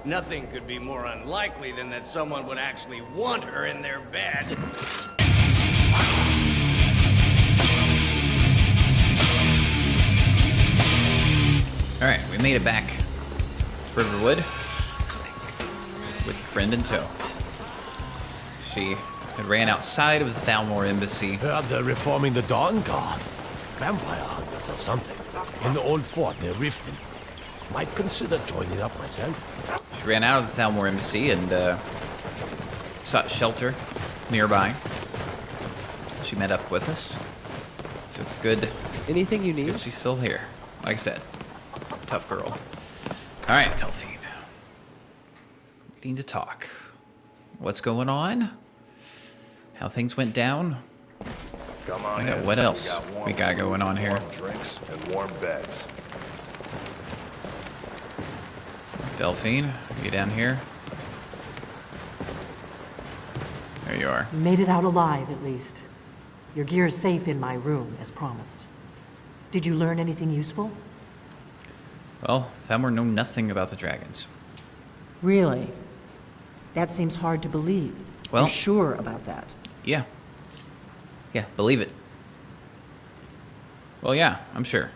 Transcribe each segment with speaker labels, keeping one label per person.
Speaker 1: Nothing could be more unlikely than that someone would actually want her in their bed.
Speaker 2: Alright, we made it back. Riverwood. With a friend in tow. She had ran outside of the Thalmor embassy.
Speaker 3: Heard they're reforming the Dawn Guard. Vampire hunters or something. In the old fort near Riften. Might consider joining up myself.
Speaker 2: She ran out of the Thalmor embassy and sought shelter nearby. She met up with us. So it's good.
Speaker 4: Anything you need?
Speaker 2: Good she's still here. Like I said, tough girl. Alright, Delphine. We need to talk. What's going on? How things went down?
Speaker 5: Come on
Speaker 2: Find out
Speaker 5: in.
Speaker 2: what else we got going on here.
Speaker 5: Warm drinks and warm beds.
Speaker 2: Delphine, are you down here? There you are.
Speaker 6: You made it out alive, at least. Your gear's safe in my room, as promised. Did you learn anything useful?
Speaker 2: Well, Thalmor know nothing about the dragons.
Speaker 6: Really? That seems hard to believe.
Speaker 2: Well-
Speaker 6: You're sure about that?
Speaker 2: Yeah. Yeah, believe it. Well, yeah, I'm sure.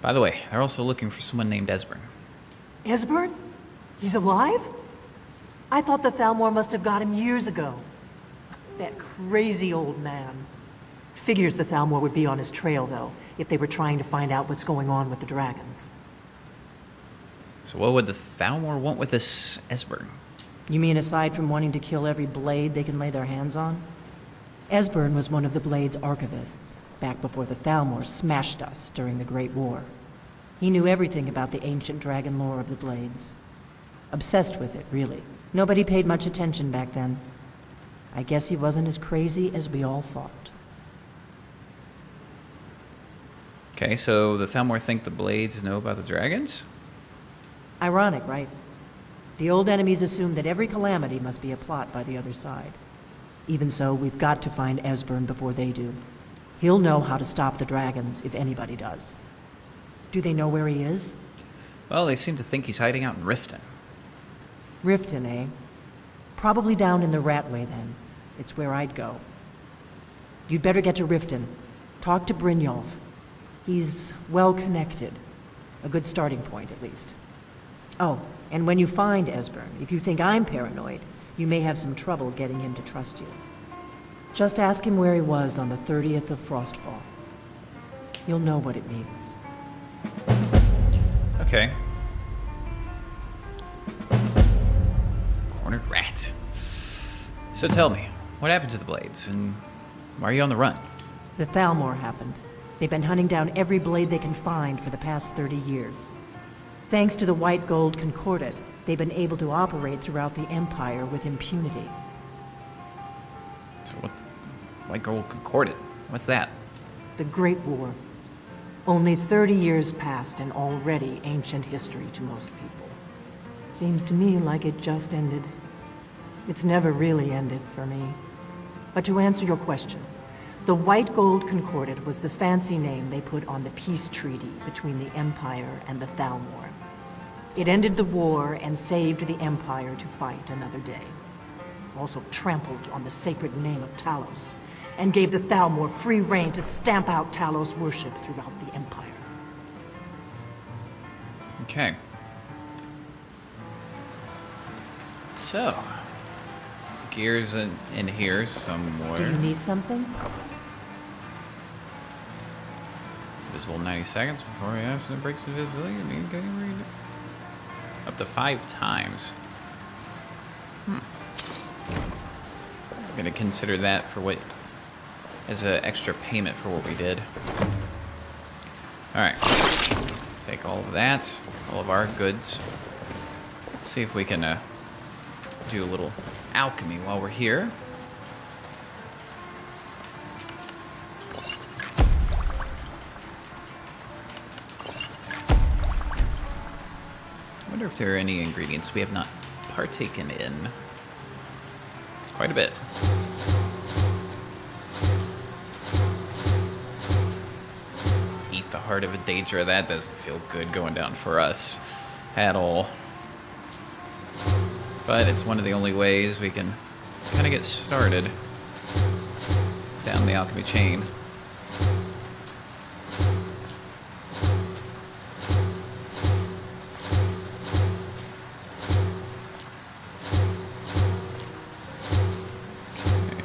Speaker 2: By the way, they're also looking for someone named Esbern.
Speaker 6: Esbern? He's alive? I thought the Thalmor must have got him years ago. That crazy old man. Figures the Thalmor would be on his trail, though, if they were trying to find out what's going on with the dragons.
Speaker 2: So what would the Thalmor want with this Esbern?
Speaker 6: You mean aside from wanting to kill every blade they can lay their hands on? Esbern was one of the Blade's archivists, back before the Thalmor smashed us during the Great War. He knew everything about the ancient dragon lore of the Blades. Obsessed with it, really. Nobody paid much attention back then. I guess he wasn't as crazy as we all thought.
Speaker 2: Okay, so the Thalmor think the Blades know about the dragons?
Speaker 6: Ironic, right? The old enemies assumed that every calamity must be a plot by the other side. Even so, we've got to find Esbern before they do. He'll know how to stop the dragons, if anybody does. Do they know where he is?
Speaker 2: Well, they seem to think he's hiding out in Riften.
Speaker 6: Riften, eh? Probably down in the Ratway, then. It's where I'd go. You'd better get to Riften. Talk to Brynjolf. He's well-connected. A good starting point, at least. Oh, and when you find Esbern, if you think I'm paranoid, you may have some trouble getting him to trust you. Just ask him where he was on the 30th of Frostfall. You'll know what it means.
Speaker 2: Okay. Cornered rat. So tell me, what happened to the Blades, and why are you on the run?
Speaker 6: The Thalmor happened. They've been hunting down every blade they can find for the past 30 years. Thanks to the White Gold Concordat, they've been able to operate throughout the Empire with impunity.
Speaker 2: So what? White Gold Concordat? What's that?
Speaker 6: The Great War. Only 30 years passed and already ancient history to most people. Seems to me like it just ended. It's never really ended for me. But to answer your question, the White Gold Concordat was the fancy name they put on the peace treaty between the Empire and the Thalmor. It ended the war and saved the Empire to fight another day. Also trampled on the sacred name of Talos, and gave the Thalmor free rein to stamp out Talos worship throughout the Empire.
Speaker 2: Okay. So, gears in here somewhere.
Speaker 6: Do you need something?
Speaker 2: Visible 90 seconds before he actually breaks invisibility. Up to 5 times. I'm gonna consider that for what as an extra payment for what we did. All right, take all of that, all of our goods. Let's see if we can do a little alchemy while we're here. I wonder if there are any ingredients we have not partaken in. Quite a bit. Eat the heart of a Daedra. That doesn't feel good going down for us at all. But it's one of the only ways we can kind of get started down the alchemy chain.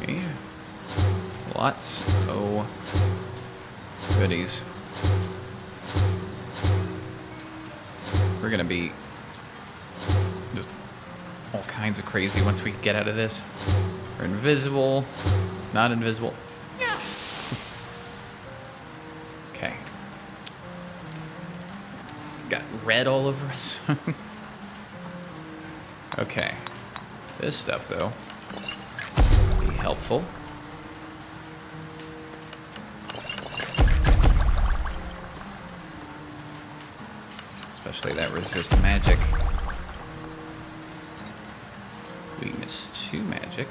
Speaker 2: Okay. Lots of goodies. We're gonna be just all kinds of crazy once we get out of this. We're invisible, not invisible. Okay. Got red all over us. Okay. This stuff, though, will be helpful. Especially that resist magic. Weakness 2 magic.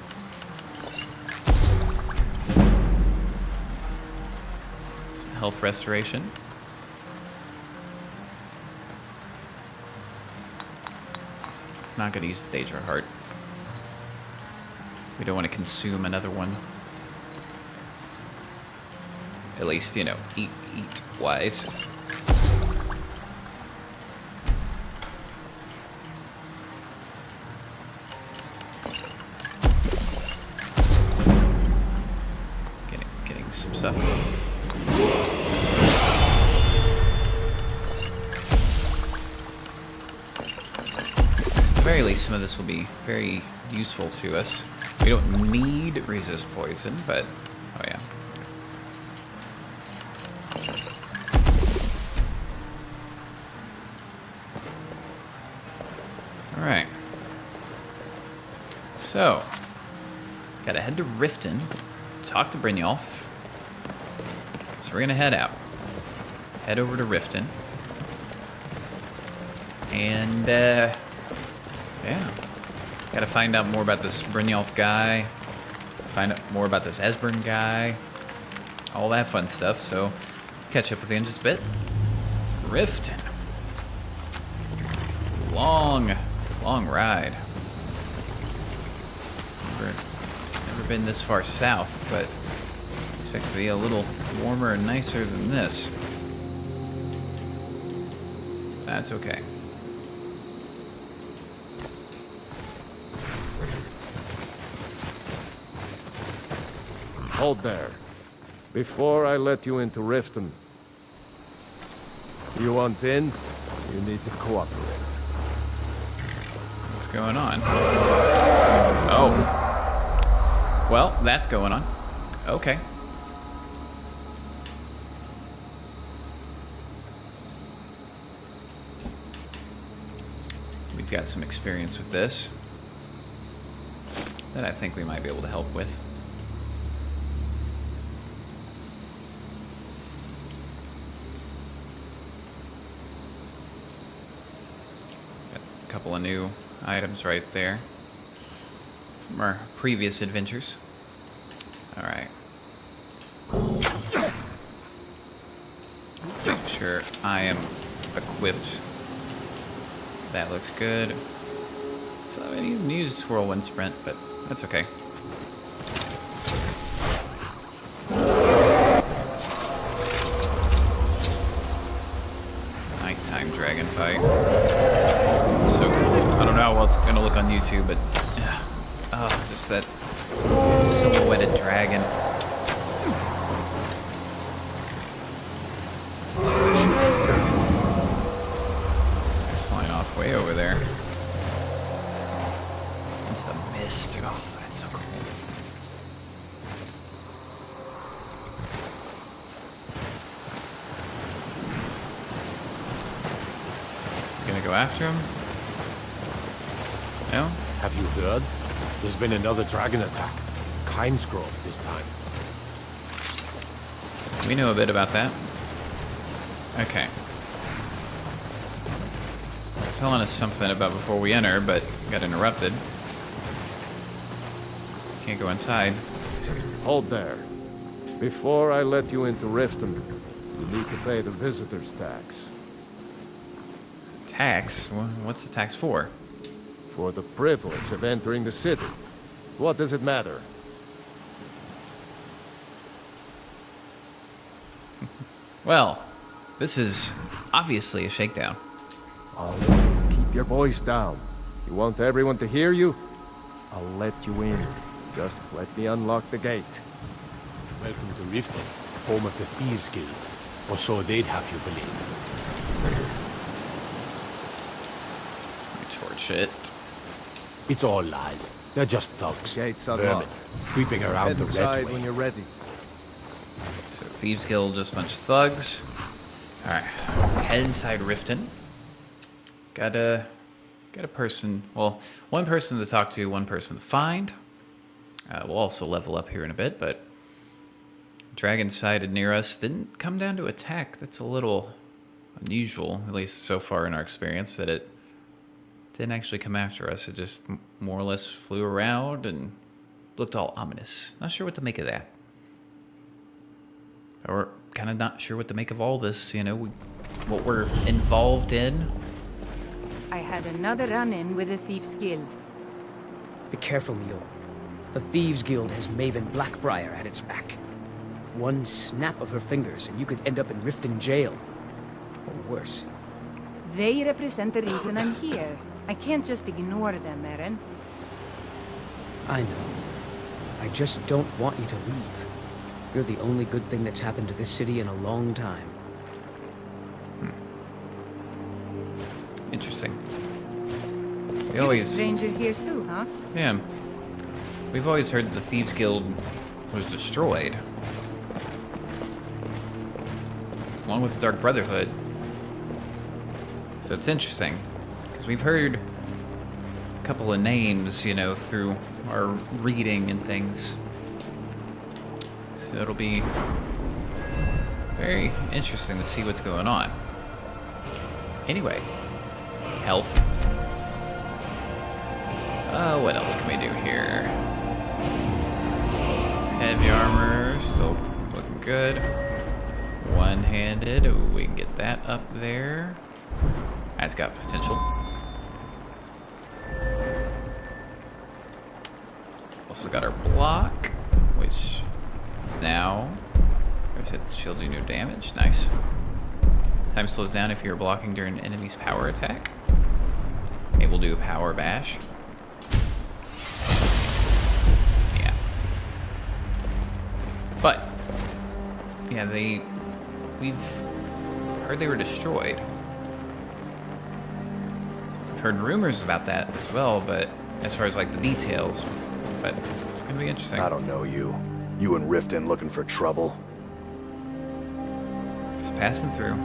Speaker 2: Some health restoration. Not gonna use the Daedra Heart. We don't want to consume another one. At least, you know, eat wise. Getting some stuff. At the very least, some of this will be very useful to us. We don't need resist poison, but oh yeah. All right. So, gotta head to Riften, talk to Brynjolf. So we're gonna head out. Head over to Riften. And, yeah. Gotta find out more about this Brynjolf guy. Find out more about this Esbern guy. All that fun stuff, so catch up with you in just a bit. Riften. Long ride. Never been this far south, but I expect to be a little warmer and nicer than this. That's okay.
Speaker 3: Hold there. Before I let you into Riften. You want in? You need to cooperate.
Speaker 2: What's going on? Oh. Well, that's going on. Okay. We've got some experience with this that I think we might be able to help with. Couple of new items right there from our previous adventures. All right. Make sure I am equipped. That looks good. So I didn't even use whirlwind sprint, but that's okay. Nighttime dragon fight. So cool. I don't know how well it's gonna look on YouTube, but oh, just that silhouetted dragon. It's flying off way over there into the mist. Oh, that's so cool. You gonna go after him? No?
Speaker 3: Have you heard? There's been another dragon attack. Kinesgrove this time.
Speaker 2: We know a bit about that. Okay. They're telling us something about before we enter, but got interrupted. Can't go inside.
Speaker 3: Hold there. Before I let you into Riften, you need to pay the visitor's tax.
Speaker 2: Tax? What's the tax for?
Speaker 3: For the privilege of entering the city. What does it matter?
Speaker 2: Well, this is obviously a shakedown.
Speaker 3: Oh, keep your voice down. You want everyone to hear you? I'll let you in. Just let me unlock the gate. Welcome to Riften, home of the Thieves Guild. Or so they'd have you believe.
Speaker 2: Torch it.
Speaker 3: It's all lies. They're just thugs.
Speaker 5: Gates
Speaker 3: Vermin,
Speaker 5: unlocked.
Speaker 3: creeping around
Speaker 5: Head
Speaker 3: the
Speaker 5: inside
Speaker 3: Ratway.
Speaker 5: when you're ready.
Speaker 2: So Thieves Guild, just a bunch of thugs. Alright, head inside Riften. Got a person, well, one person to talk to, one person to find. We'll also level up here in a bit, but dragon sighted near us didn't come down to attack. That's a little unusual, at least so far in our experience, that it didn't actually come after us. It just more or less flew around and looked all ominous. Not sure what to make of that. Or kind of not sure what to make of all this, you know, what we're involved in.
Speaker 4: I had another run-in with the Thieves Guild.
Speaker 7: Be careful, Mio. The Thieves Guild has Maven Blackbriar at its back. One snap of her fingers and you could end up in Riften jail. Or worse.
Speaker 4: They represent the reason I'm here. I can't just ignore them, Eren.
Speaker 7: I know. I just don't want you to leave. You're the only good thing that's happened to this city in a long time.
Speaker 2: Interesting. We
Speaker 4: You're a
Speaker 2: always,
Speaker 4: stranger here too, huh?
Speaker 2: yeah, we've always heard that the Thieves Guild was destroyed, along with the Dark Brotherhood. So it's interesting, because we've heard a couple of names, you know, through our reading and things. So it'll be very interesting to see what's going on. Anyway, health. What else can we do here? Heavy armor, still looking good. One-handed, ooh, we can get that up there. That's got potential. Also got our block, which is now, there's hit the shield, do no damage, nice. Time slows down if you're blocking during an enemy's power attack. Able to do a power bash. Yeah. But, yeah, we've heard they were destroyed. I've heard rumors about that as well, but as far as like the details, but it's gonna be interesting.
Speaker 5: I don't know you. You and Riften looking for trouble?
Speaker 2: Just passing through.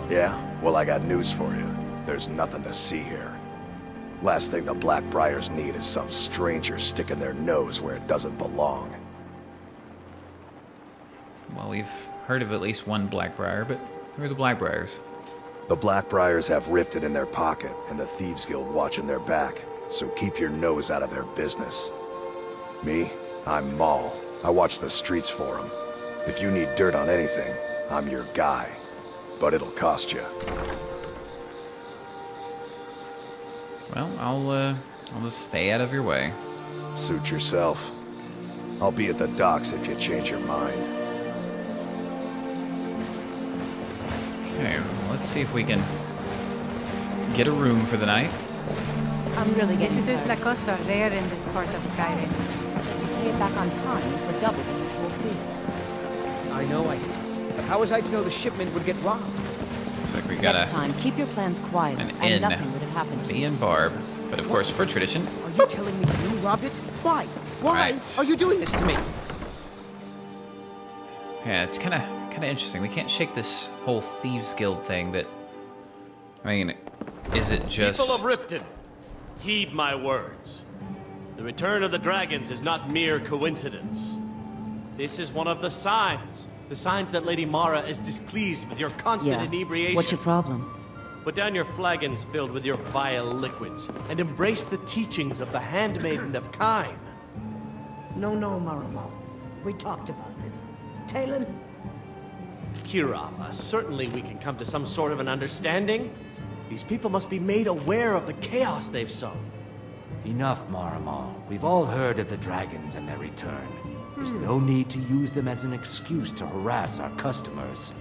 Speaker 5: Yeah? Well, I got news for you. There's nothing to see here. Last thing the Blackbriars need is some stranger sticking their nose where it doesn't belong.
Speaker 2: Well, we've heard of at least one Blackbriar, but who are the Blackbriars?
Speaker 5: The Blackbriars have Riften in their pocket, and the Thieves Guild watching their back, so keep your nose out of their business. Me? I'm Maul. I watch the streets for them. If you need dirt on anything, I'm your guy. But it'll cost you.
Speaker 2: Well, I'll just stay out of your way.
Speaker 5: Suit yourself. I'll be at the docks if you change your mind.
Speaker 2: Okay, well, let's see if we can get a room for the night.
Speaker 4: I'm really Visitors like us are rare in this part of Skyrim.
Speaker 8: Pay it back on time for double the usual fee.
Speaker 7: I know I did. But how was I to know the shipment would get robbed?
Speaker 2: Looks like we
Speaker 8: Next
Speaker 2: got
Speaker 8: time, keep your plans quiet,
Speaker 2: an
Speaker 8: and
Speaker 2: inn.
Speaker 8: nothing would have happened to
Speaker 2: Me
Speaker 8: you.
Speaker 2: and Barb, but of course for tradition.
Speaker 7: Are you telling me you robbed it? Why? Why
Speaker 2: Right.
Speaker 7: are you doing this to me?
Speaker 2: Yeah, it's kind of interesting. We can't shake this whole Thieves Guild thing. That, I mean, is it just?
Speaker 9: People of Riften, heed my words. The return of the dragons is not mere coincidence. This is one of the signs that Lady Mara is displeased with your constant
Speaker 8: Yeah.
Speaker 9: inebriation.
Speaker 8: What's your problem?
Speaker 9: Put down your flagons filled with your vile liquids, and embrace the teachings of the Handmaiden of Kine.
Speaker 10: No, Maramo. We talked about this. Talon?
Speaker 9: Kirava, certainly we can come to some sort of an understanding. These people must be made aware of the chaos they've sown.
Speaker 11: Enough, Maramal. We've all heard of the dragons and their return. There's no need to use them as an excuse to harass our customers.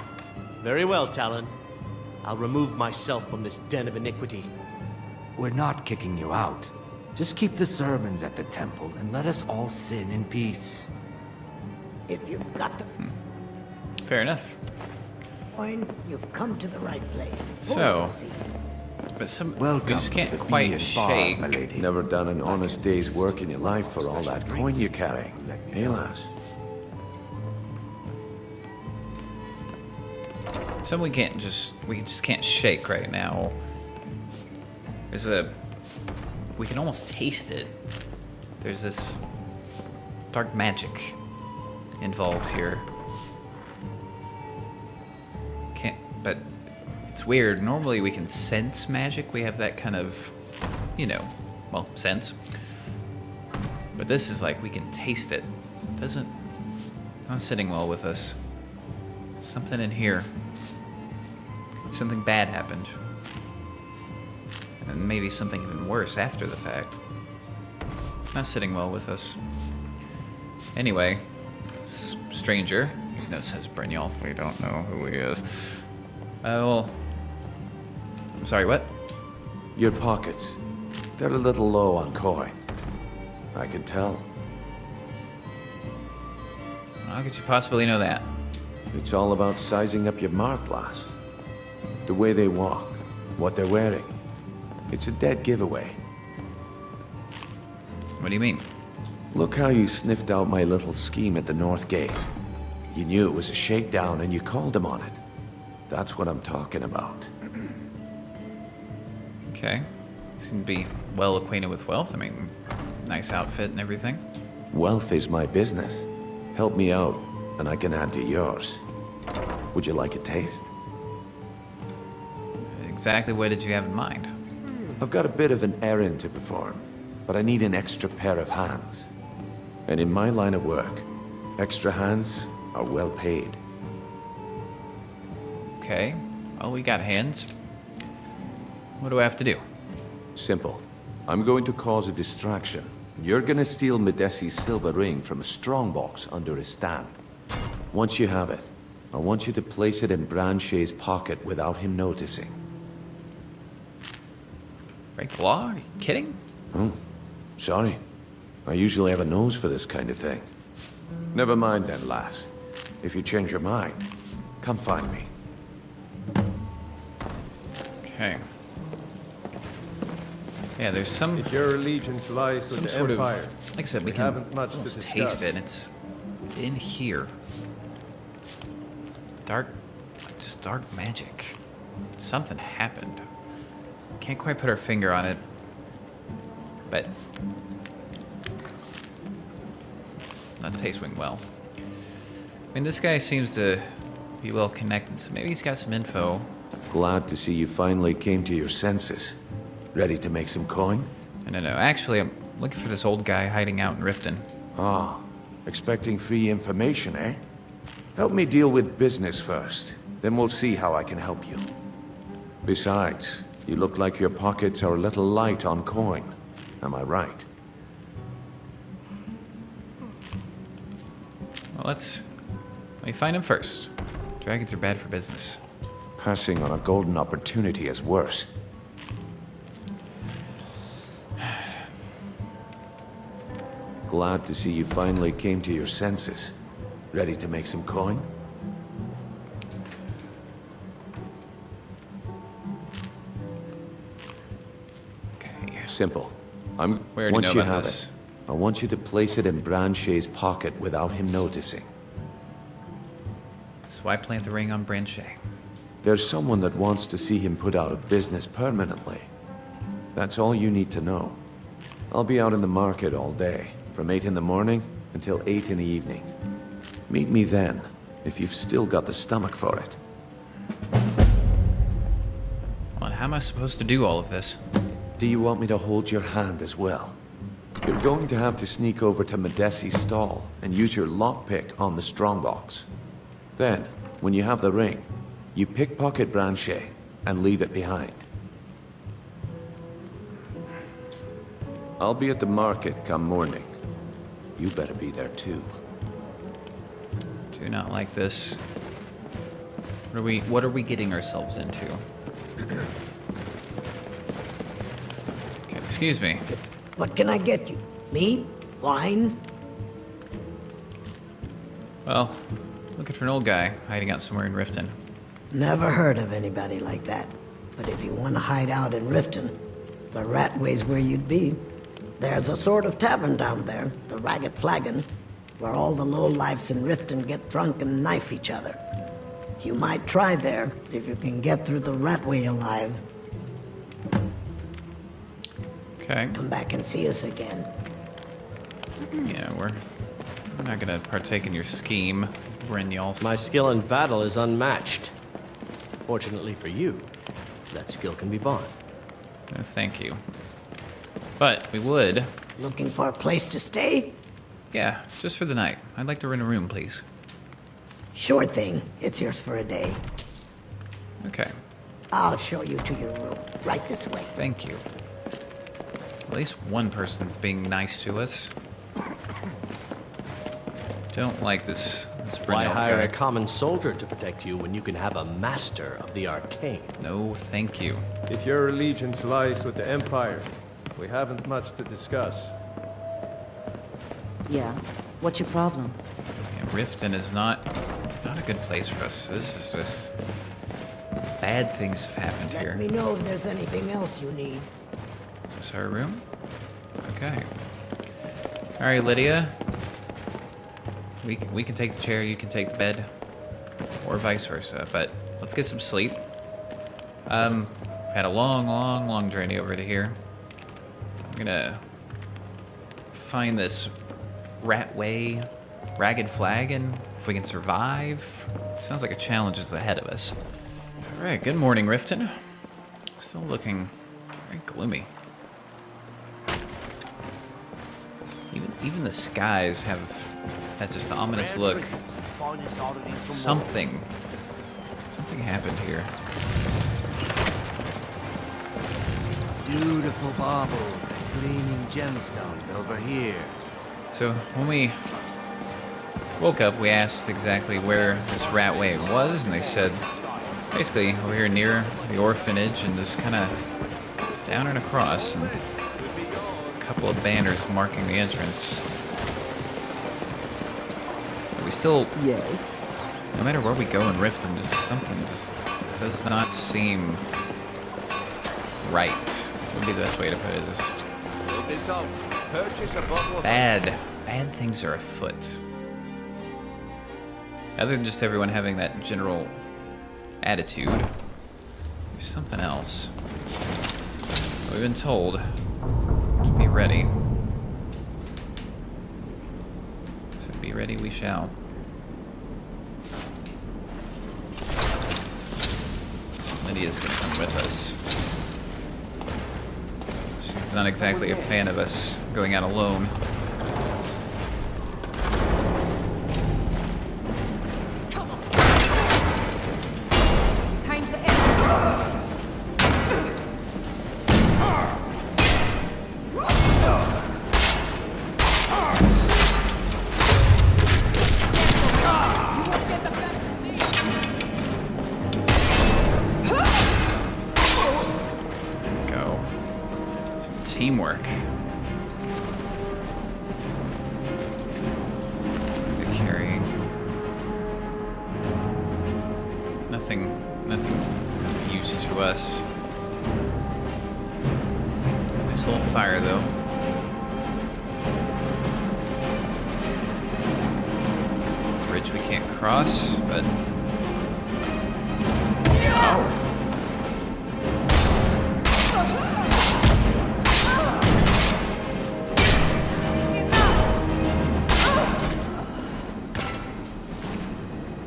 Speaker 9: Very well, Talon. I'll remove myself from this den of iniquity.
Speaker 11: We're not kicking you out. Just keep the sermons at the temple and let us all sin in peace.
Speaker 10: If you've got the
Speaker 2: Fair enough.
Speaker 10: coin, you've come to the right place.
Speaker 2: So-
Speaker 10: Hold the seat.
Speaker 2: But some we
Speaker 11: Welcome
Speaker 2: just
Speaker 11: to
Speaker 2: can't
Speaker 11: the
Speaker 2: quite
Speaker 11: Bean Bar,
Speaker 2: shake.
Speaker 11: my lady.
Speaker 5: Never done an honest day's work in your life for all that coin you carry. Hey, lass.
Speaker 2: Some we just can't shake right now. We can almost taste it. There's this dark magic involved here. But it's weird. Normally we can sense magic. We have that kind of, sense. But this is like we can taste it. It's not sitting well with us. Something in here. Something bad happened. And maybe something even worse after the fact. Not sitting well with us. Anyway, stranger. Even though it says Brynjolf, we don't know who he is. I'm sorry, what?
Speaker 5: Your pockets. They're a little low on coin. I can tell.
Speaker 2: How could you possibly know that?
Speaker 5: It's all about sizing up your mark, lass. The way they walk, what they're wearing. It's a dead giveaway.
Speaker 2: What do you mean?
Speaker 5: Look how you sniffed out my little scheme at the North Gate. You knew it was a shakedown and you called him on it. That's what I'm talking about.
Speaker 2: Okay. You seem to be well acquainted with wealth. I mean, nice outfit and everything.
Speaker 5: Wealth is my business. Help me out, and I can add to yours. Would you like a taste?
Speaker 2: Exactly what did you have in mind?
Speaker 5: I've got a bit of an errand to perform, but I need an extra pair of hands. And in my line of work, extra hands are well paid.
Speaker 2: Okay. Well, we got hands. What do I have to do?
Speaker 5: Simple. I'm going to cause a distraction. You're gonna steal Medesi's silver ring from a strongbox under his stand. Once you have it, I want you to place it in Branche's pocket without him noticing.
Speaker 2: Break the law? Are you kidding?
Speaker 5: Oh, sorry. I usually have a nose for this kind of thing. Never mind then, lass. If you change your mind, come find me.
Speaker 2: Okay. Yeah, there's some
Speaker 3: If your allegiance lies with the
Speaker 2: sort
Speaker 3: Empire,
Speaker 2: of, like I said, we can
Speaker 3: haven't much to
Speaker 2: almost
Speaker 3: discuss.
Speaker 2: taste it. And it's in here. Just dark magic. Something happened. Can't quite put our finger on it, but not tasting well. I mean, this guy seems to be well connected, so maybe he's got some info.
Speaker 5: Glad to see you finally came to your senses. Ready to make some coin?
Speaker 2: No. Actually, I'm looking for this old guy hiding out in Riften.
Speaker 5: Ah, expecting free information, eh? Help me deal with business first, then we'll see how I can help you. Besides, you look like your pockets are a little light on coin. Am I right?
Speaker 2: Well, let me find him first. Dragons are bad for business.
Speaker 5: Passing on a golden opportunity is worse. Glad to see you finally came to your senses. Ready to make some coin?
Speaker 2: Okay.
Speaker 5: Simple.
Speaker 2: We already
Speaker 5: Once
Speaker 2: know
Speaker 5: you
Speaker 2: about
Speaker 5: have
Speaker 2: this.
Speaker 5: it, I want you to place it in Branche's pocket without him noticing.
Speaker 2: So why plant the ring on Branche?
Speaker 5: There's someone that wants to see him put out of business permanently. That's all you need to know. I'll be out in the market all day, from 8 in the morning until 8 in the evening. Meet me then, if you've still got the stomach for it.
Speaker 2: Well, and how am I supposed to do all of this?
Speaker 5: Do you want me to hold your hand as well? You're going to have to sneak over to Medesi's stall and use your lockpick on the strongbox. Then, when you have the ring, you pickpocket Branche and leave it behind.
Speaker 12: I'll be at the market come morning. You better be there too.
Speaker 2: Do not like this. What are we getting ourselves into? Okay, excuse me.
Speaker 10: What can I get you? Meat? Wine?
Speaker 2: Well, looking for an old guy hiding out somewhere in Riften.
Speaker 10: Never heard of anybody like that. But if you want to hide out in Riften, the Ratway's where you'd be. There's a sort of tavern down there, the Ragged Flagon, where all the lowlifes in Riften get drunk and knife each other. You might try there, if you can get through the Ratway alive.
Speaker 2: Okay.
Speaker 10: Come back and see us again.
Speaker 2: Yeah, we're not gonna partake in your scheme, Brynjolf.
Speaker 9: My skill in battle is unmatched. Fortunately for you, that skill can be bought.
Speaker 2: No, thank you. But we would.
Speaker 10: Looking for a place to stay?
Speaker 2: Yeah, just for the night. I'd like to rent a room, please.
Speaker 10: Sure thing. It's yours for a day.
Speaker 2: Okay.
Speaker 10: I'll show you to your room. Right this way.
Speaker 2: Thank you. At least one person's being nice to us. Don't like this
Speaker 9: Why
Speaker 2: Brynjolf
Speaker 9: hire
Speaker 2: guy.
Speaker 9: a common soldier to protect you when you can have a master of the arcane?
Speaker 2: No, thank you.
Speaker 3: If your allegiance lies with the Empire, we haven't much to discuss.
Speaker 8: Yeah. What's your problem?
Speaker 2: Yeah, Riften is not a good place for us. This is just bad things have happened here.
Speaker 10: Let me know if there's anything else you need.
Speaker 2: Is this our room? Okay. All right, Lydia. We can take the chair, you can take the bed, or vice versa. But let's get some sleep. We've had a long journey over to here. I'm gonna find this Ratway, Ragged Flagon. If we can survive, sounds like a challenge is ahead of us. All right, good morning, Riften. Still looking very gloomy. Even the skies have that just ominous look. Something happened here.
Speaker 11: Beautiful baubles and gleaming gemstones over here.
Speaker 2: So when we woke up, we asked exactly where this Ratway was, and they said basically over here near the orphanage, and just kind of down and across, and a couple of banners marking the entrance. But we still, no matter where we go in Riften, just something just does not seem right. Would be the best way to put it. Just bad things are afoot. Other than just everyone having that general attitude, there's something else. We've been told to be ready. So be ready we shall. Lydia's gonna come with us. She's not exactly a fan of us going out alone.
Speaker 4: Time to end.
Speaker 2: Go. Some teamwork. The carrying. Nothing of use to us. Nice little fire though. Bridge we can't cross, but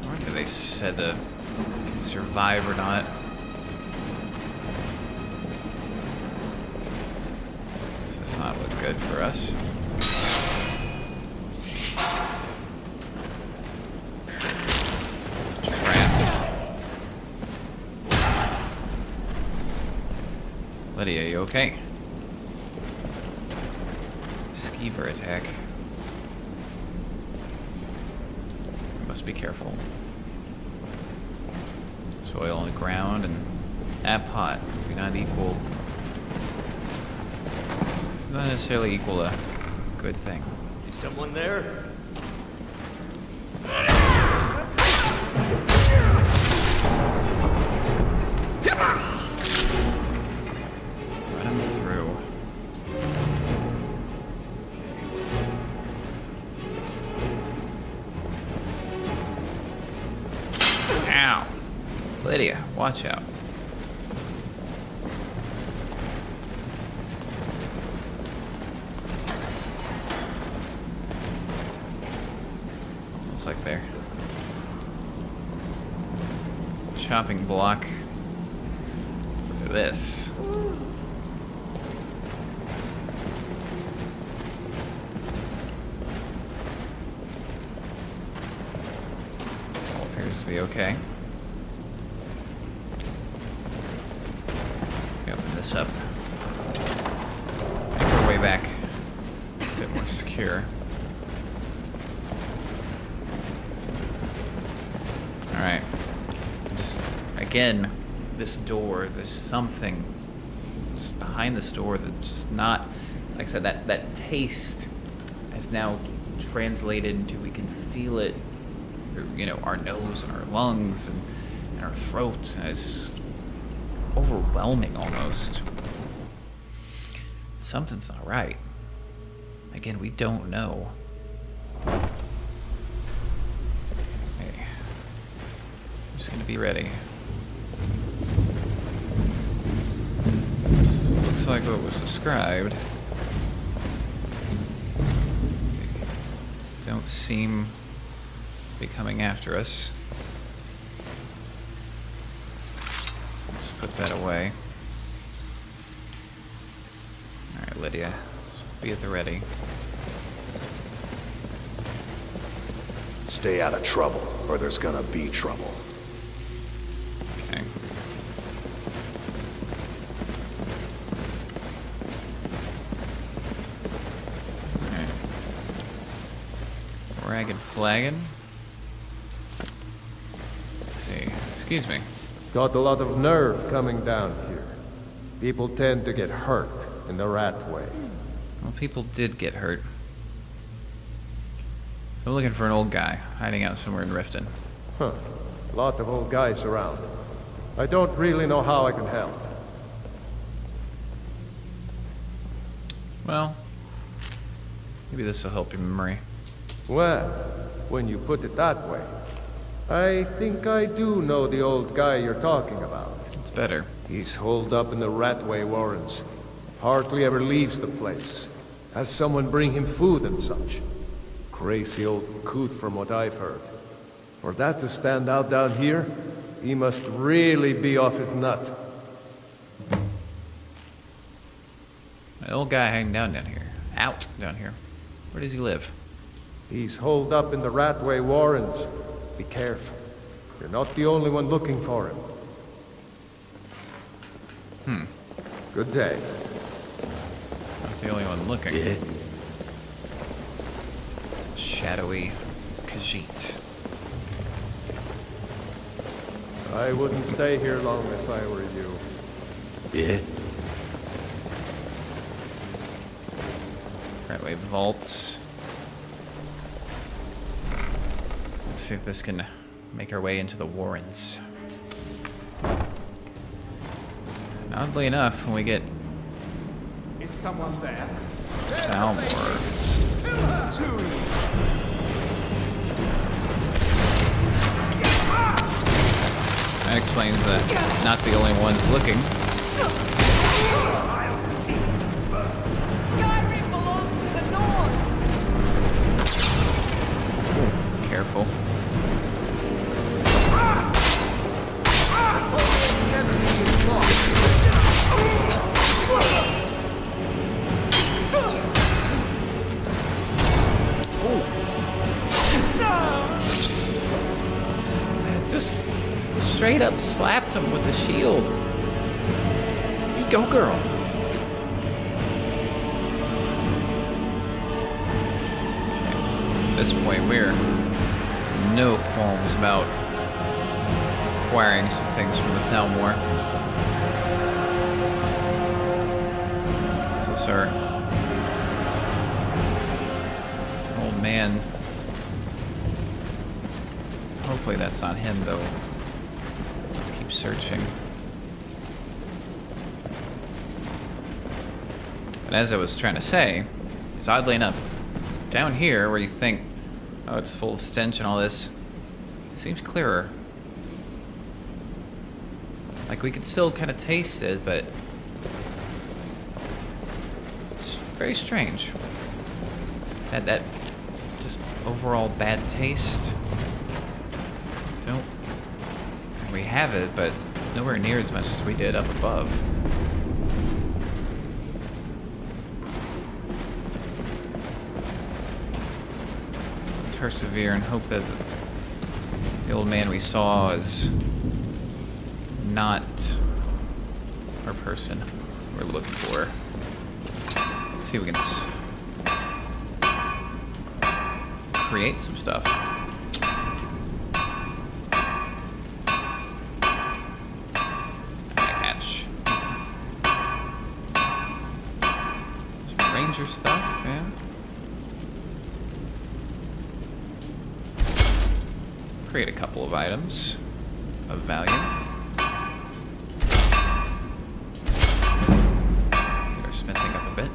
Speaker 2: I wonder if they said the can survive or not. This does not look good for us. Traps. Lydia, you okay? Skeever attack. Must be careful. Soil on the ground and that pot do not equal. Not necessarily equal a good thing.
Speaker 9: Is someone there?
Speaker 2: Run him through. Ow. Lydia, watch out. Almost like there. Chopping block. Look at this. All appears to be okay. Open this up. Make our way back. A bit more secure. Alright. Just, again, this door, there's something just behind this door that's just not, like I said, that taste is now translated into, we can feel it through, you know, our nose and our lungs and our throats. And it's overwhelming almost. Something's not right. Again, we don't know. Okay. I'm just gonna be ready. This looks like what was described. They don't seem to be coming after us. Just put that away. Alright, Lydia. Just be at the ready.
Speaker 5: Stay out of trouble, or there's gonna be trouble.
Speaker 2: Okay. Alright. Ragged flagon. Let's see. Excuse me.
Speaker 3: Got a lot of nerve coming down here. People tend to get hurt in the Ratway.
Speaker 2: Well, people did get hurt. So I'm looking for an old guy hiding out somewhere in Riften.
Speaker 3: Huh. A lot of old guys around. I don't really know how I can help.
Speaker 2: Well, maybe this will help your memory.
Speaker 3: Well, when you put it that way, I think I do know the old guy you're talking about.
Speaker 2: It's better.
Speaker 3: He's holed up in the Ratway Warrens. Hardly ever leaves the place. Has someone bring him food and such. Crazy old coot from what I've heard. For that to stand out down here, he must really be off his nut.
Speaker 2: An old guy hanging down here. Out down here. Where does he live?
Speaker 3: He's holed up in the Ratway Warrens. Be careful. You're not the only one looking for him. Good day.
Speaker 2: Not the only one looking.
Speaker 12: Yeah.
Speaker 2: Shadowy Khajiit.
Speaker 3: I wouldn't stay here long if I were you.
Speaker 12: Yeah.
Speaker 2: Ratway vaults. Let's see if this can make our way into the Warrens. And oddly enough, when we get
Speaker 11: Is someone there?
Speaker 2: Salmor, that explains that not the only ones looking.
Speaker 8: Skyrim belongs to the north!
Speaker 2: Careful. Just straight up slapped him with the shield. You go, girl. this point, we're no qualms about acquiring some things from the Thalmor. So, sir, it's an old man. Hopefully that's not him, though. Let's keep searching. And as I was trying to say, is oddly enough, down here where you think, oh, it's full of stench and all this, it seems clearer. Like we could still kind of taste it, but it's very strange. Had that just overall bad taste. Don't we have it, but nowhere near as much as we did up above. Let's persevere and hope that the old man we saw is not our person we're looking for. See if we can create some stuff. Hatch. Some ranger stuff, yeah. Create a couple of items of value. Get our smithing up a bit.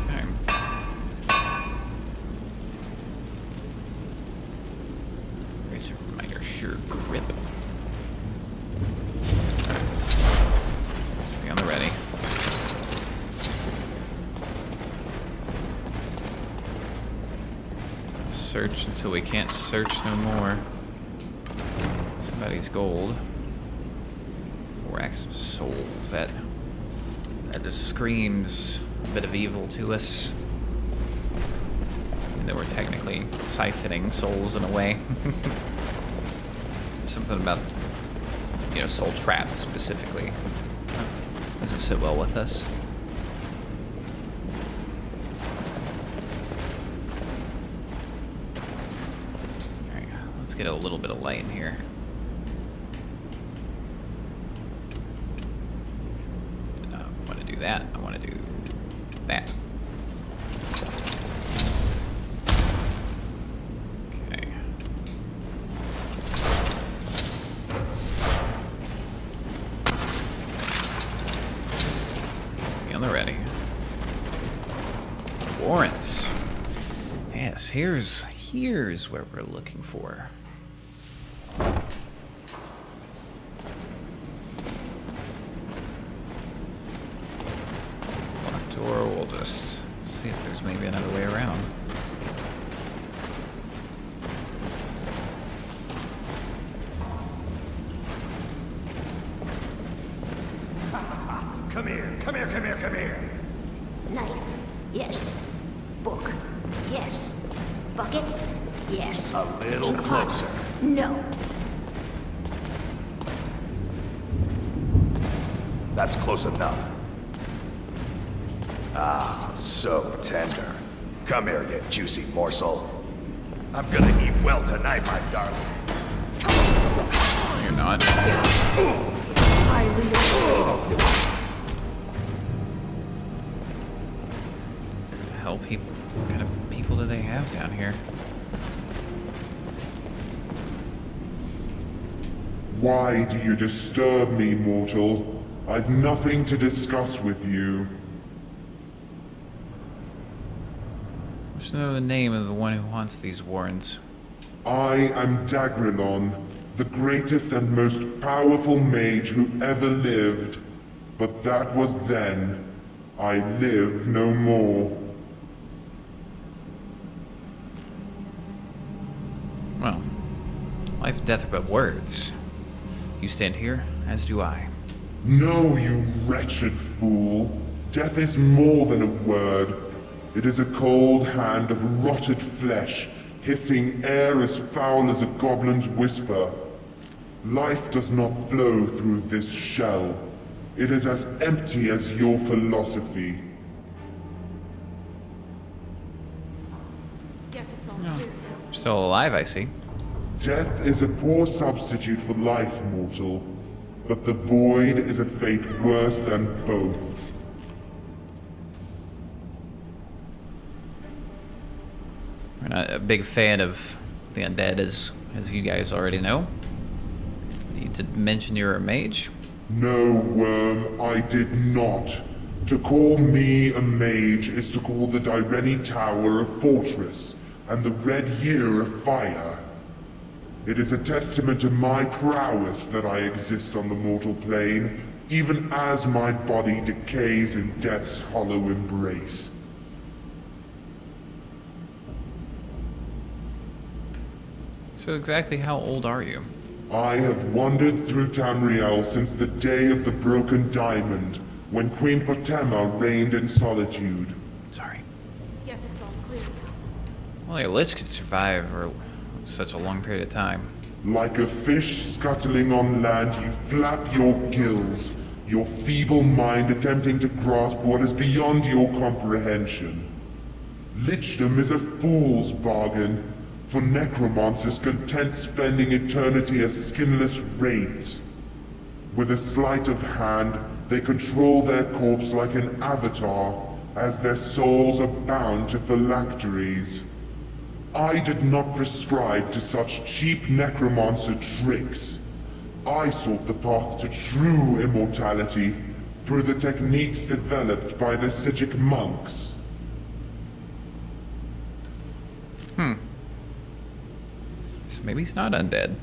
Speaker 2: Okay. Racer reminder, sure grip. Alright. Let's be on the ready. Search until we can't search no more. Somebody's gold. Racks of souls. That just screams a bit of evil to us. Even though we're technically siphoning souls in a way. Something about, you know, soul trap specifically doesn't sit well with us. Get a little bit of light in here. I want to do that. I want to do that. Okay. Be on the ready. Warrants. Yes, here's where we're looking for. Or we'll just see if there's maybe another way around.
Speaker 5: Come here, come here, come here, come here.
Speaker 13: Knife, yes. Book, yes. Bucket, yes.
Speaker 5: A little
Speaker 13: Ink pot,
Speaker 5: closer.
Speaker 13: no.
Speaker 5: That's close enough. Ah, so tender. Come here, you juicy morsel. I'm gonna eat well tonight, my darling.
Speaker 2: No, you're not. What the hell, people? What kind of people do they have down here?
Speaker 14: Why do you disturb me, mortal? I've nothing to discuss with you.
Speaker 2: Just know the name of the one who haunts these warrens.
Speaker 14: I am Dagrilon, the greatest and most powerful mage who ever lived. But that was then. I live no more.
Speaker 2: Well, life and death are but words. You stand here, as do I.
Speaker 14: No, you wretched fool. Death is more than a word. It is a cold hand of rotted flesh, hissing air as foul as a goblin's whisper. Life does not flow through this shell. It is as empty as your philosophy.
Speaker 13: Guess it's all clear now.
Speaker 2: Still alive, I see.
Speaker 14: Death is a poor substitute for life, mortal. But the void is a fate worse than both.
Speaker 2: We're not a big fan of the undead, as you guys already know. You did mention you're a mage.
Speaker 14: No, Worm, I did not. To call me a mage is to call the Direni Tower a fortress, and the Red Year a fire. It is a testament to my prowess that I exist on the mortal plane, even as my body decays in death's hollow embrace.
Speaker 2: So exactly how old are you?
Speaker 14: I have wandered through Tamriel since the day of the Broken Diamond, when Queen Potema reigned in solitude.
Speaker 2: Sorry.
Speaker 13: Guess it's all clear now.
Speaker 2: Well, a lich could survive for such a long period of time.
Speaker 14: Like a fish scuttling on land, you flap your gills, your feeble mind attempting to grasp what is beyond your comprehension. Lichdom is a fool's bargain, for necromancers content spending eternity as skinless wraiths. With a sleight of hand, they control their corpse like an avatar, as their souls are bound to phylacteries. I did not prescribe to such cheap necromancer tricks. I sought the path to true immortality through the techniques developed by the Sijic monks.
Speaker 2: So maybe he's not undead.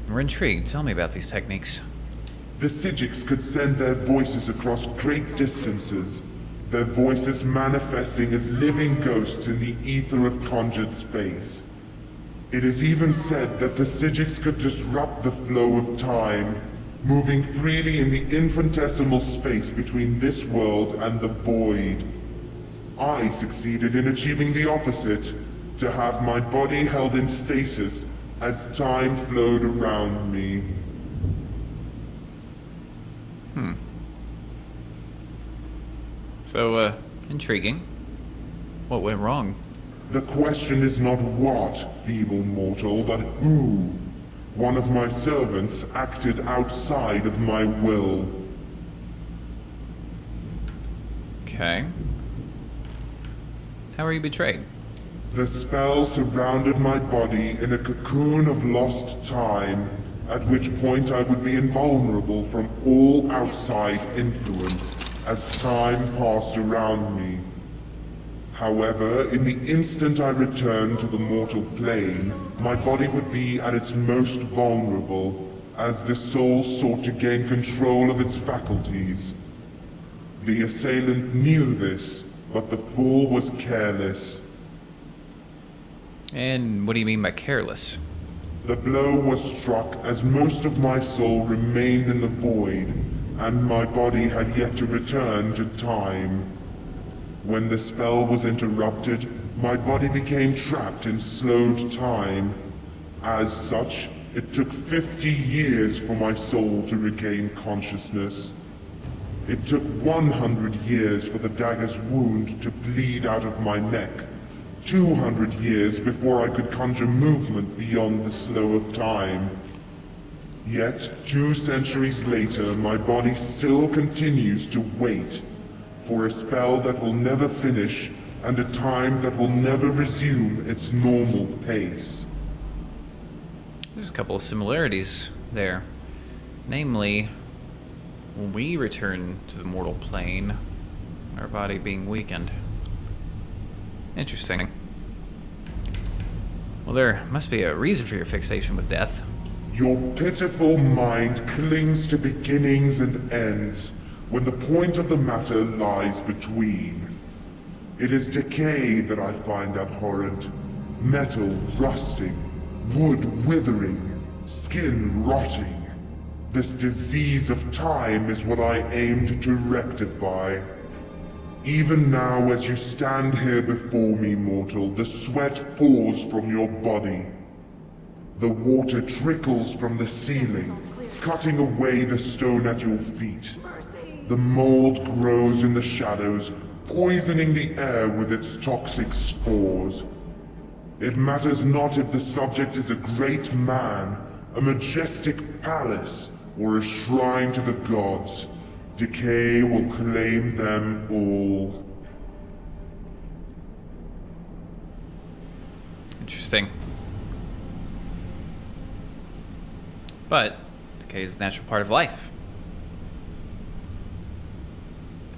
Speaker 2: We're intrigued. Tell me about these techniques.
Speaker 14: The Sijics could send their voices across great distances, their voices manifesting as living ghosts in the ether of conjured space. It is even said that the Sijics could disrupt the flow of time, moving freely in the infinitesimal space between this world and the void. I succeeded in achieving the opposite, to have my body held in stasis as time flowed around me.
Speaker 2: So, intriguing. What went wrong?
Speaker 14: The question is not what, feeble mortal, but who. One of my servants acted outside of my will.
Speaker 2: Okay. How were you betrayed?
Speaker 14: The spell surrounded my body in a cocoon of lost time, at which point I would be invulnerable from all outside influence as time passed around me. However, in the instant I returned to the mortal plane, my body would be at its most vulnerable, as the soul sought to gain control of its faculties. The assailant knew this, but the fool was careless.
Speaker 2: And what do you mean by careless?
Speaker 14: The blow was struck as most of my soul remained in the void, and my body had yet to return to time. When the spell was interrupted, my body became trapped in slowed time. As such, it took 50 years for my soul to regain consciousness. It took 100 years for the dagger's wound to bleed out of my neck. 200 years before I could conjure movement beyond the slow of time. Yet, 2 centuries later, my body still continues to wait for a spell that will never finish and a time that will never resume its normal pace.
Speaker 2: There's a couple of similarities there. Namely, when we return to the mortal plane, our body being weakened. Interesting. Well, there must be a reason for your fixation with death.
Speaker 14: Your pitiful mind clings to beginnings and ends, when the point of the matter lies between. It is decay that I find abhorrent. Metal rusting, wood withering, skin rotting. This disease of time is what I aimed to rectify. Even now, as you stand here before me, mortal, the sweat pours from your body. The water trickles from the ceiling, cutting away the stone at your feet. The mold grows in the shadows, poisoning the air with its toxic spores. It matters not if the subject is a great man, a majestic palace, or a shrine to the gods. Decay will claim them all.
Speaker 2: Interesting. But decay is a natural part of life.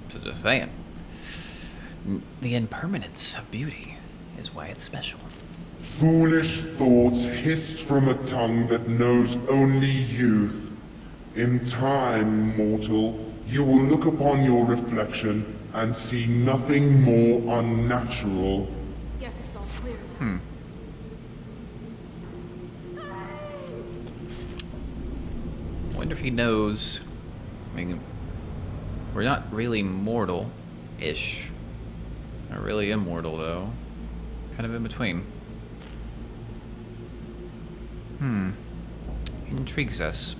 Speaker 2: So just saying. The impermanence of beauty is why it's special.
Speaker 14: Foolish thoughts hissed from a tongue that knows only youth. In time, mortal, you will look upon your reflection and see nothing more unnatural.
Speaker 13: Guess it's all clear now.
Speaker 2: I wonder if he knows. I mean, we're not really mortal-ish. Not really immortal, though. Kind of in between. Intrigues us.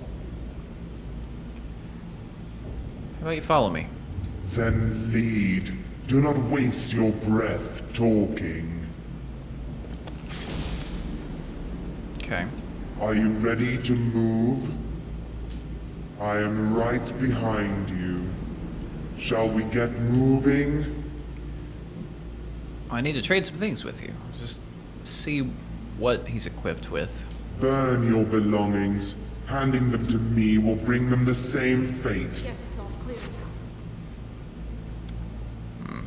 Speaker 2: How about you follow me?
Speaker 14: Then lead. Do not waste your breath talking.
Speaker 2: Okay.
Speaker 14: Are you ready to move? I am right behind you. Shall we get moving?
Speaker 2: I need to trade some things with you. Just see what he's equipped with.
Speaker 14: Burn your belongings. Handing them to me will bring them the same fate.
Speaker 13: Guess it's all clear now.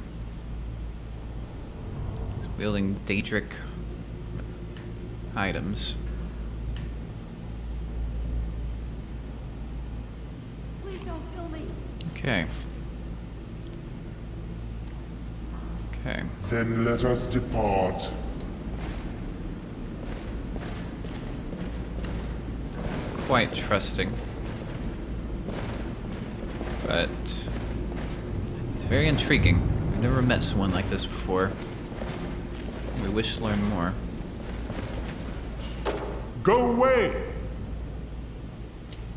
Speaker 2: He's wielding Daedric items.
Speaker 13: Please don't kill me.
Speaker 2: Okay. Okay.
Speaker 14: Then let us depart.
Speaker 2: Quite trusting. But it's very intriguing. I've never met someone like this before. We wish to learn more.
Speaker 15: Go away!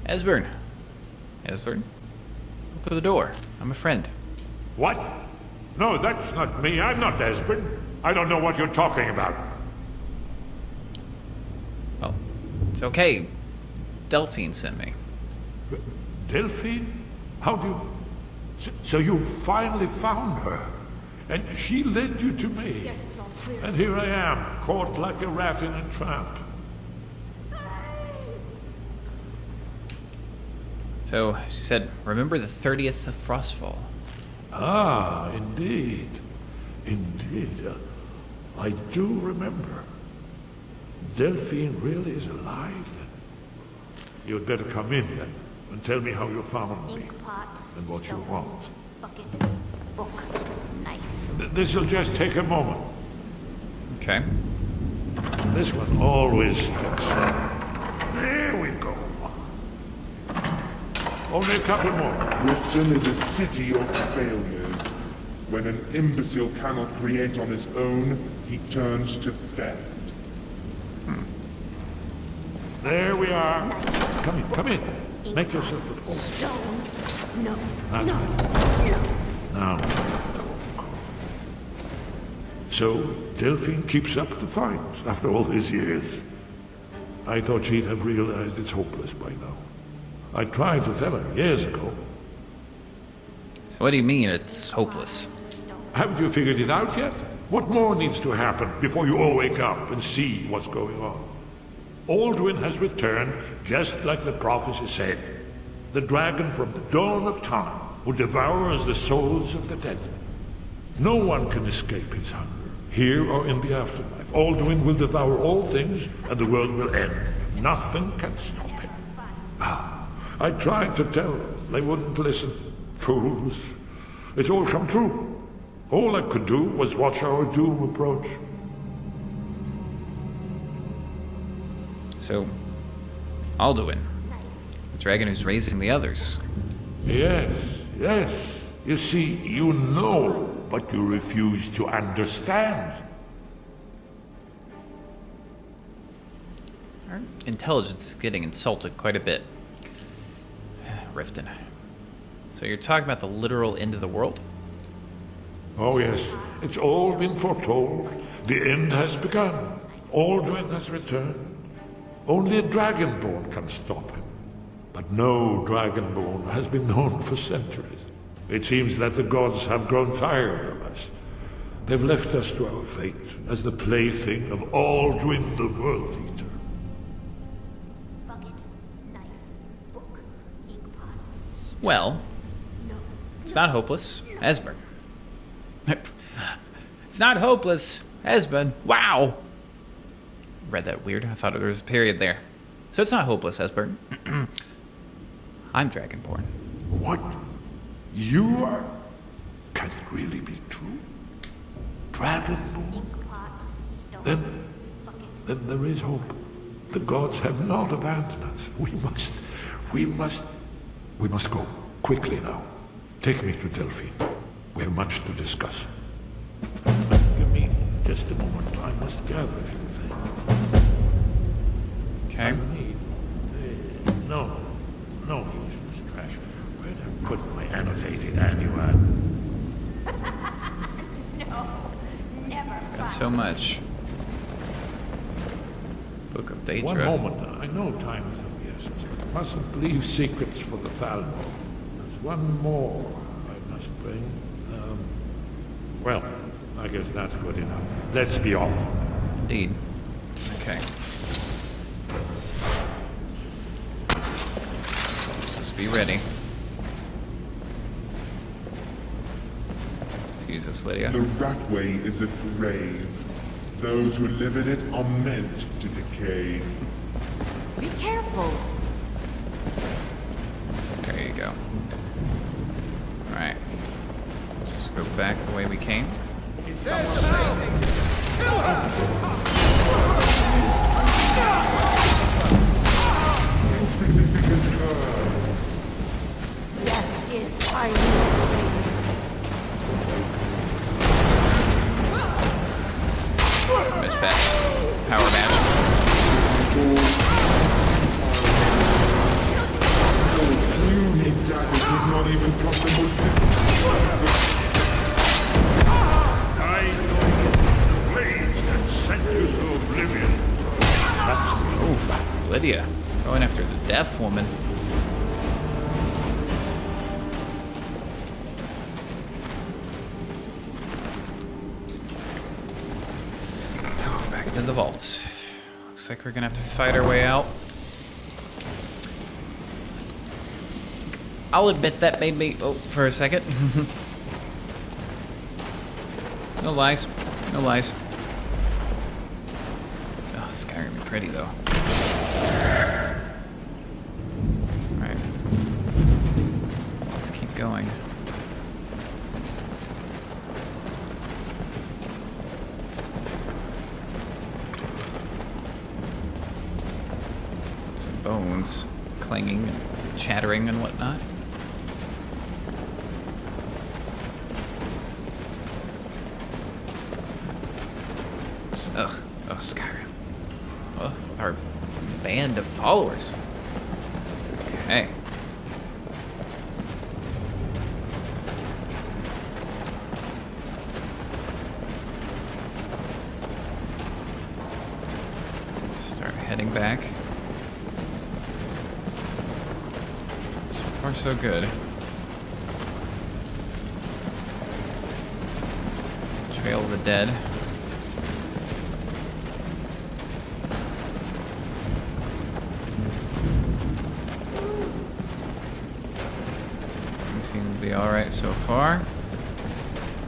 Speaker 2: Esbern. Esbern? Open the door. I'm a friend.
Speaker 15: What? No, that's not me. I'm not Esbern. I don't know what you're talking about.
Speaker 2: Well, it's okay. Delphine sent me.
Speaker 15: Delphine? How do you... So you finally found her? And she led you to me?
Speaker 13: Guess it's all clear.
Speaker 15: And here I am, caught like a rat in a trap.
Speaker 2: So, she said, remember the 30th of Frostfall.
Speaker 15: Ah, indeed. Indeed. I do remember. Delphine really is alive? You'd better come in then, and tell me how you found me.
Speaker 13: Inkpot,
Speaker 15: and what you
Speaker 13: stone,
Speaker 15: want.
Speaker 13: bucket, book, knife.
Speaker 15: This'll just take a moment.
Speaker 2: Okay.
Speaker 15: This one always sticks. There we go. Only a couple more.
Speaker 14: Riften is a city of failures. When an imbecile cannot create on his own, he turns to theft.
Speaker 15: There we are. Come in. Make yourself at home.
Speaker 13: Stone. No.
Speaker 15: That's
Speaker 13: no.
Speaker 15: right. Now. So, Delphine keeps up the fight after all these years. I thought she'd have realized it's hopeless by now. I tried to tell her years ago.
Speaker 2: So what do you mean it's hopeless?
Speaker 15: Haven't you figured it out yet? What more needs to happen before you all wake up and see what's going on? Alduin has returned, just like the prophecy said. The dragon from the dawn of time who devours the souls of the dead. No one can escape his hunger, here or in the afterlife. Alduin will devour all things, and the world will end. Nothing can stop him. I tried to tell them. They wouldn't listen. Fools. It's all come true. All I could do was watch our doom approach.
Speaker 2: So, Alduin, the dragon who's raising the others.
Speaker 15: Yes. You see, you know, but you refuse to understand.
Speaker 2: Our intelligence is getting insulted quite a bit. Riften. So you're talking about the literal end of the world?
Speaker 15: Oh yes, it's all been foretold. The end has begun. Alduin has returned. Only a Dragonborn can stop him. But no Dragonborn has been known for centuries. It seems that the gods have grown tired of us. They've left us to our fate as the plaything of Alduin the World Eater.
Speaker 13: Bucket, knife, book, ink pot.
Speaker 2: Well, it's not hopeless. Esbern. It's not hopeless. Esbern. Wow. Read that weird. I thought there was a period there. So it's not hopeless, Esbern. I'm Dragonborn.
Speaker 15: What? You are? Can it really be true? Dragonborn? Then there is hope. The gods have not abandoned us. We must go. Quickly now. Take me to Delphine. We have much to discuss. Give me just a moment. I must gather a few things.
Speaker 2: Okay.
Speaker 15: No useless trash. Where'd I put my annotated annual?
Speaker 13: No, never.
Speaker 2: Got so much. Book of Daedra.
Speaker 15: One moment. I know time is of the essence, but mustn't leave secrets for the Thalmor. There's one more I must bring. Well, I guess that's good enough. Let's be off.
Speaker 2: Indeed. Okay. Let's just be ready. Excuse us, Lydia.
Speaker 14: The Ratway is a grave. Those who live in it are meant to decay.
Speaker 8: Be careful.
Speaker 2: There you go. Alright. Let's just go back the way we came.
Speaker 13: Death is finally.
Speaker 2: Missed that power dash.
Speaker 14: Puny dagger does not even cut the most
Speaker 15: Blades that sent you to oblivion.
Speaker 2: Oof, Lydia. Going after the deaf woman. Oh, back into the vaults. Looks like we're gonna have to fight our way out. I'll admit that made me... Oh, for a second. No lies. No lies. Oh, Skyrim is pretty, though. Alright. Let's keep going. Some bones clanging and chattering and whatnot. Ugh. Oh, Skyrim. Oh, with our band of followers. Okay. Start heading back. So far, so good. Trail of the Dead. Seem to be alright so far.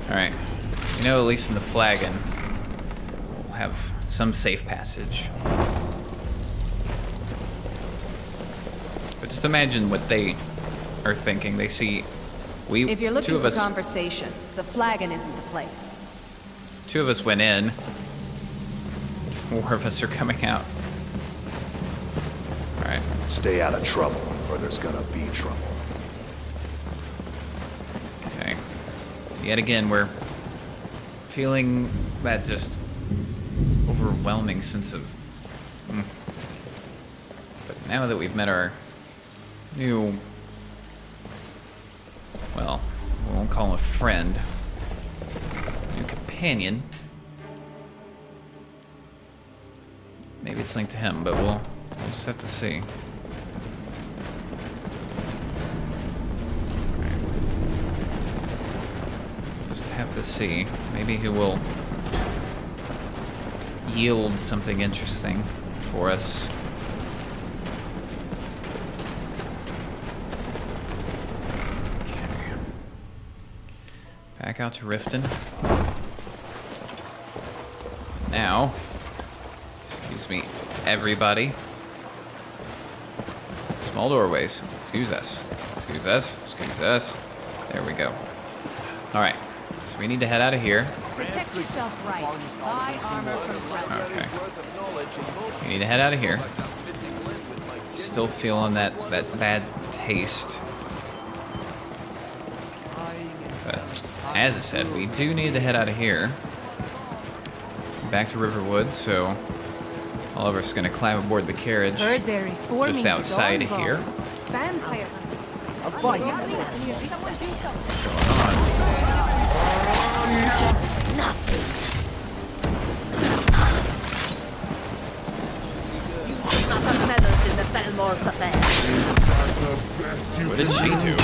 Speaker 2: Alright. You know, at least in the flagon, we'll have some safe passage. But just imagine what they are thinking. They see
Speaker 4: If you're looking
Speaker 2: two of
Speaker 4: for
Speaker 2: us,
Speaker 4: conversation, the flagon isn't the place.
Speaker 2: two of us went in. 4 of us are coming out. Alright.
Speaker 5: Stay out of trouble, or there's gonna be trouble.
Speaker 2: Okay. Yet again, we're feeling that just overwhelming sense of... But now that we've met our new well, we won't call him a friend. New companion. Maybe it's linked to him, but we'll just have to see. Just have to see. Maybe he will yield something interesting for us. Okay. Back out to Riften. Now, excuse me, everybody. Small doorways. Excuse us. Excuse us. Excuse us. There we go. All right. So we need to head out of here.
Speaker 8: Protect yourself right. Buy armor from Ratway.
Speaker 2: Okay. We need to head out of here. Still feeling that bad taste. But as I said, we do need to head out of here. Back to Riverwood, so all of us are going to climb aboard the carriage just outside of here.
Speaker 4: Vampire.
Speaker 10: A fight.
Speaker 2: What did she do?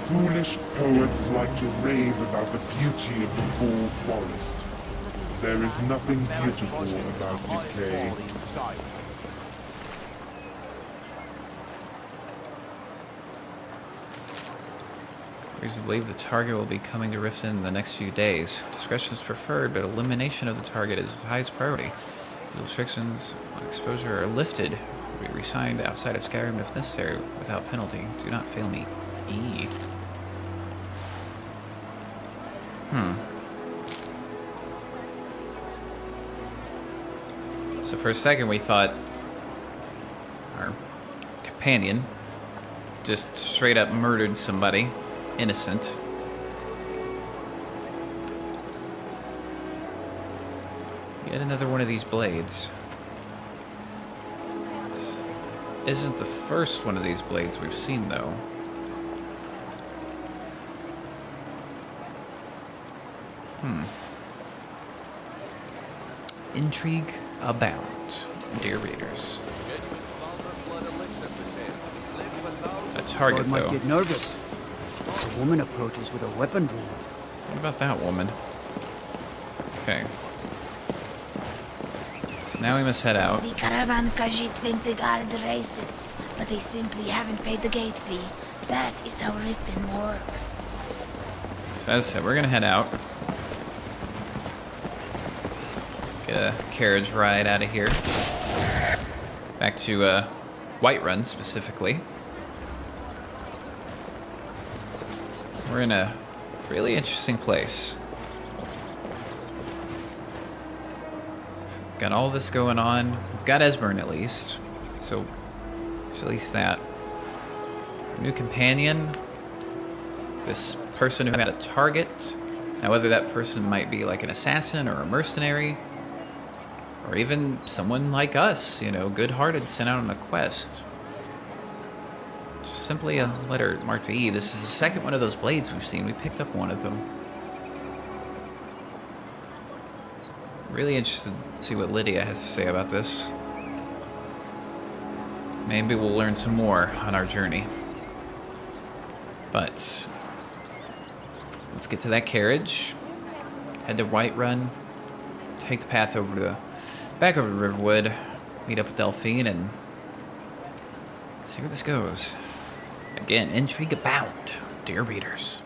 Speaker 14: Foolish poets like to rave about the beauty of the fall forest. There is nothing beautiful about decay.
Speaker 2: Reason to believe the target will be coming to Riften in the next few days. Discretion is preferred, but elimination of the target is of highest priority. The restrictions on exposure are lifted. Be resigned outside of Skyrim if necessary, without penalty. Do not fail me. E. So for a second we thought our companion just straight up murdered somebody. Innocent. Yet another one of these blades. This isn't the first one of these blades we've seen, though. Intrigue abound, dear readers. A target,
Speaker 16: might
Speaker 2: though.
Speaker 16: get nervous. A woman approaches with a weapon drawn.
Speaker 2: What about that woman? Okay. So now we must head out.
Speaker 13: The Caravan Khajiit think the guard racist, but they simply haven't paid the gate fee. That is how Riften works.
Speaker 2: So as I said, we're gonna head out. Get a carriage ride out of here. Back to Whiterun specifically. We're in a really interesting place. So got all this going on. We've got Esbern at least. So there's at least that. New companion. This person who had a target. Now whether that person might be like an assassin or a mercenary, or even someone like us, you know, good-hearted, sent out on a quest. Just simply a letter marked to E. This is the second one of those blades we've seen. We picked up one of them. Really interested to see what Lydia has to say about this. Maybe we'll learn some more on our journey. But let's get to that carriage. Head to Whiterun. Take the path over to back over to Riverwood. Meet up with Delphine and see where this goes. Again, intrigue abound, dear readers.